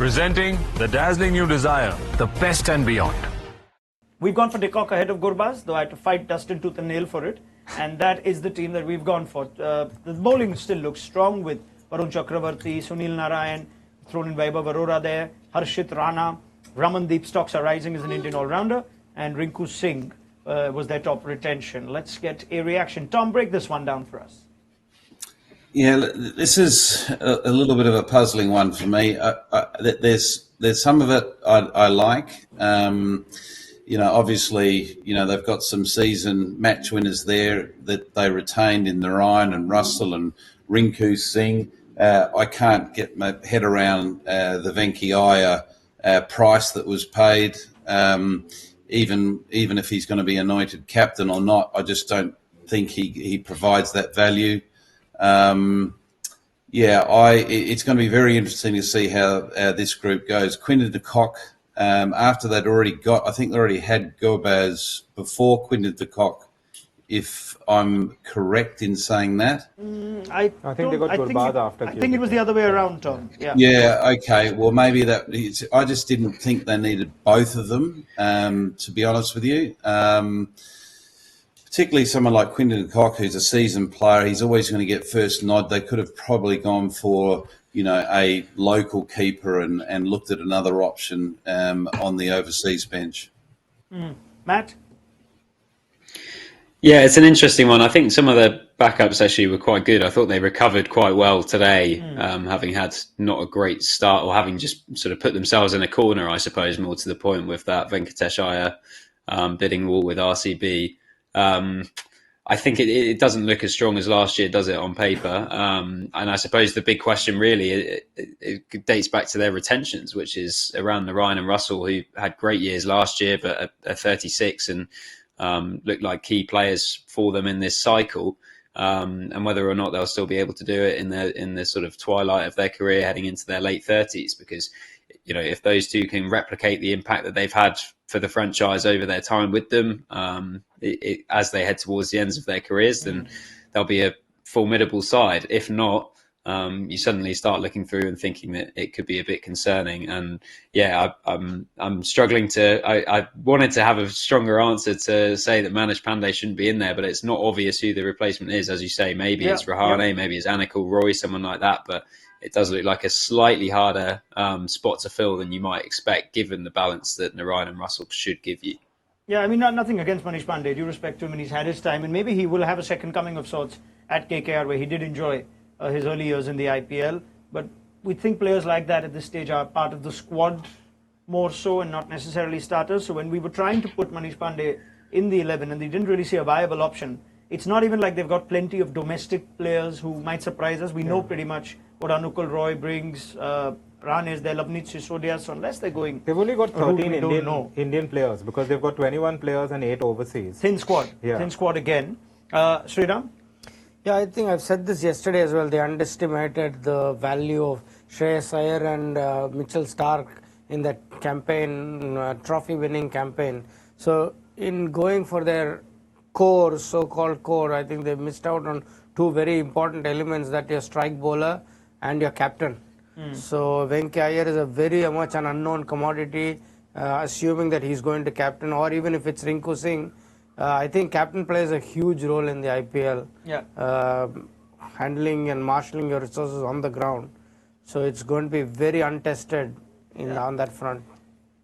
Presenting the dazzling new Desire, the best and beyond. We've gone for De Kock ahead of Gurbaz, though I had to fight Dustin tooth and nail for it. And that is the team that we've gone for. The bowling still looks strong with Varun Chakravarti, Sunil Narayan, thrown in Vaibhav Arora there, Harshit Rana, Ramandeep Stocks are rising as an Indian all-rounder, and Rinku Singh was their top retention. Let's get a reaction. Tom, break this one down for us. Yeah, this is a little bit of a puzzling one for me. There's some of it I like. Obviously, they've got some season match winners there that they retained in Narayan and Russell and Rinku Singh. I can't get my head around the Venki Iyer price that was paid. Even if he's going to be anointed captain or not, I just don't think he provides that value. It's going to be very interesting to see how this group goes. Quinton de Kock, after they'd already had Gurbaz before Quinton de Kock, if I'm correct in saying that. I think they got Gurbaz after. I think it was the other way around, Tom. Yeah, okay. Well, maybe I just didn't think they needed both of them, to be honest with you. Particularly someone like Quinton de Kock, who's a seasoned player, he's always going to get first nod. They could have probably gone for, a local keeper and looked at another option on the overseas bench. Matt? Yeah, it's an interesting one. I think some of the backups actually were quite good. I thought they recovered quite well today, having had not a great start or having just sort of put themselves in a corner, I suppose, more to the point with that Venkatesh Iyer bidding war with RCB. I think it doesn't look as strong as last year, does it, on paper? And I suppose the big question really, it dates back to their retentions, which is around Narayan and Russell, who had great years last year, but are 36 and look like key players for them in this cycle. And whether or not they'll still be able to do it in the sort of twilight of their career heading into their late 30s, because if those two can replicate the impact that they've had for the franchise over their time with them, as they head towards the ends of their careers, then they'll be a formidable side. If not, you suddenly start looking through and thinking that it could be a bit concerning. And I'm struggling I wanted to have a stronger answer to say that Manish Pandey shouldn't be in there, but it's not obvious who the replacement is. As you say, maybe it's Rahane, maybe it's Anakul Roy, someone like that, but it does look like a slightly harder spot to fill than you might expect, given the balance that Narayan and Russell should give you. Yeah, I mean, nothing against Manish Pandey. Due respect to him, and he's had his time, and maybe he will have a second coming of sorts at KKR, where he did enjoy his early years in the IPL. But we think players like that at this stage are part of the squad more so, and not necessarily starters. So when we were trying to put Manish Pandey in the 11, and they didn't really see a viable option, it's not even like they've got plenty of domestic players who might surprise us. We know pretty much what Anukul Roy brings. Ran is there, Lavneet Sisodia, so unless they're going... They've only got 13 Indian players, because they've got 21 players and 8 overseas. Thin squad. Thin squad again. Sriram? Yeah, I think I've said this yesterday as well. They underestimated the value of Shreyas Iyer and Mitchell Stark in that campaign, trophy-winning campaign. So in going for their core, so-called core, I think they missed out on two very important elements, that your strike bowler and your captain. So Venki Iyer is a very much an unknown commodity, assuming that he's going to captain, or even if it's Rinku Singh. I think captain plays a huge role in the IPL, handling and marshalling your resources on the ground. So it's going to be very untested on that front.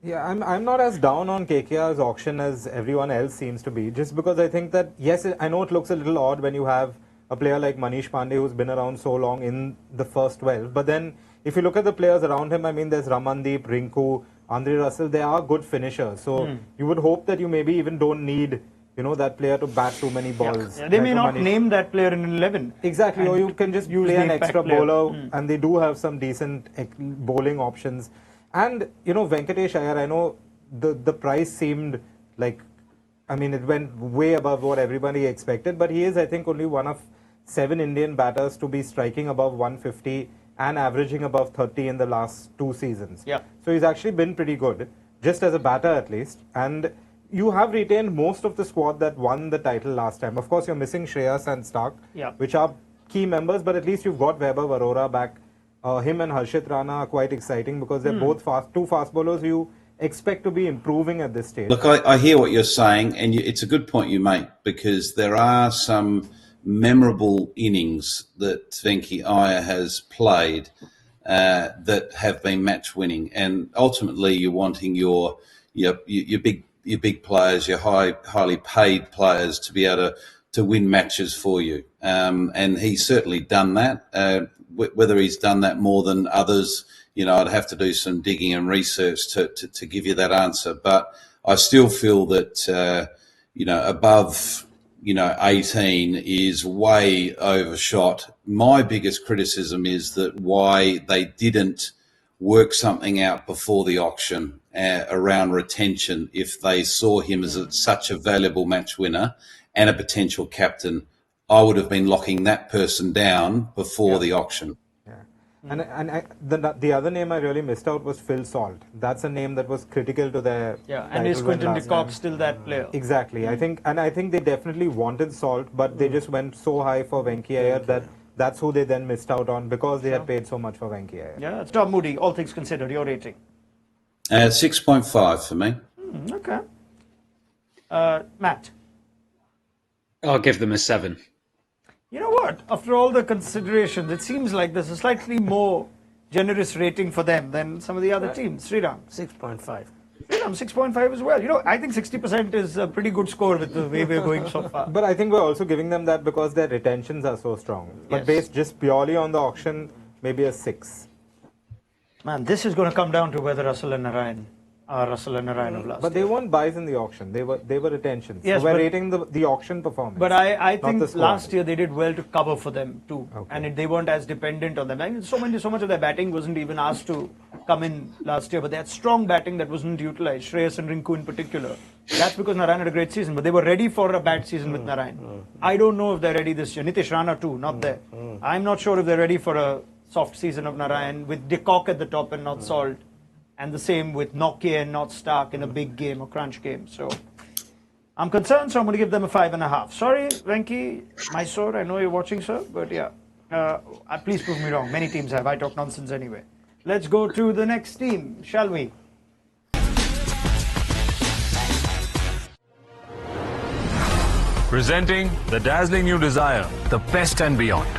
Yeah, I'm not as down on KKR's auction as everyone else seems to be, just because I think that, yes, I know it looks a little odd when you have a player like Manish Pandey who's been around so long in the first 12, but then if you look at the players around him, I mean, there's Ramandeep, Rinku, Andre Russell, they are good finishers. So you would hope that you maybe even don't need, that player to bat too many balls. Yeah, they may not name that player in 11. Exactly, or you can just play an extra bowler, and they do have some decent bowling options. And, Venkatesh Iyer, I know the price seemed like, it went way above what everybody expected, but he is, I think, only one of 7 Indian batters to be striking above 150 and averaging above 30 in the last 2 seasons. Yeah. So he's actually been pretty good, just as a batter at least. And you have retained most of the squad that won the title last time. Of course, you're missing Shreyas and Stark, which are key members, but at least you've got Vaibhav Arora back. him and Harshit Rana are quite exciting because they're both two fast bowlers you expect to be improving at this stage. Look, I hear what you're saying, and it's a good point you make, because there are some memorable innings that Venki Iyer has played that have been match winning, and ultimately you're wanting your big players, your highly paid players, to be able to win matches for you, and he's certainly done that. Whether he's done that more than others, I'd have to do some digging and research to give you that answer. But I still feel that above 18 is way overshot. My biggest criticism is that why they didn't work something out before the auction around retention if they saw him as such a valuable match winner and a potential captain. I would have been locking that person down before the auction. And the other name I really missed out was Phil Salt. That's a name that was critical to their and is Quinton de Kock still that player? Exactly. I think they definitely wanted Salt, but they just went so high for Venki Iyer that's who they then missed out on because they had paid so much for Venki Iyer. Yeah, it's Tom Moody. All things considered, your rating? 6.5 for me. Okay. Matt? I'll give them a 7. You know what? After all the considerations, it seems like there's a slightly more generous rating for them than some of the other teams. Sriram? 6.5. Sriram, 6.5 as well. I think 60% is a pretty good score with the way we're going so far. But I think we're also giving them that because their retentions are so strong. But based just purely on the auction, maybe a 6. Man, this is going to come down to whether Russell and Narayan are Russell and Narayan of last But they weren't buys in the auction. They were retentions. Yes, so we're but- rating the auction performance. But I not the think score. last year they did well to cover for them too, Okay. and they weren't as dependent on them. I mean, so much of their batting wasn't even asked to come in last year, but they had strong batting that wasn't utilized. Shreyas and Rinku in particular. That's because Narayan had a great season, but they were ready for a bad season with Narayan. I don't know if they're ready this year. Nitish Rana too, not there. I'm not sure if they're ready for a soft season of Narayan with de Kock at the top and not Salt. And the same with Nokia and not Stark in a big game, a crunch game. So I'm concerned, so I'm going to give them a 5.5. Sorry, Venki, Mysore, I know you're watching, sir, but yeah, please prove me wrong. Many teams have. I talk nonsense anyway. Let's go to the next team, shall we? Presenting the dazzling new Desire, the best and beyond.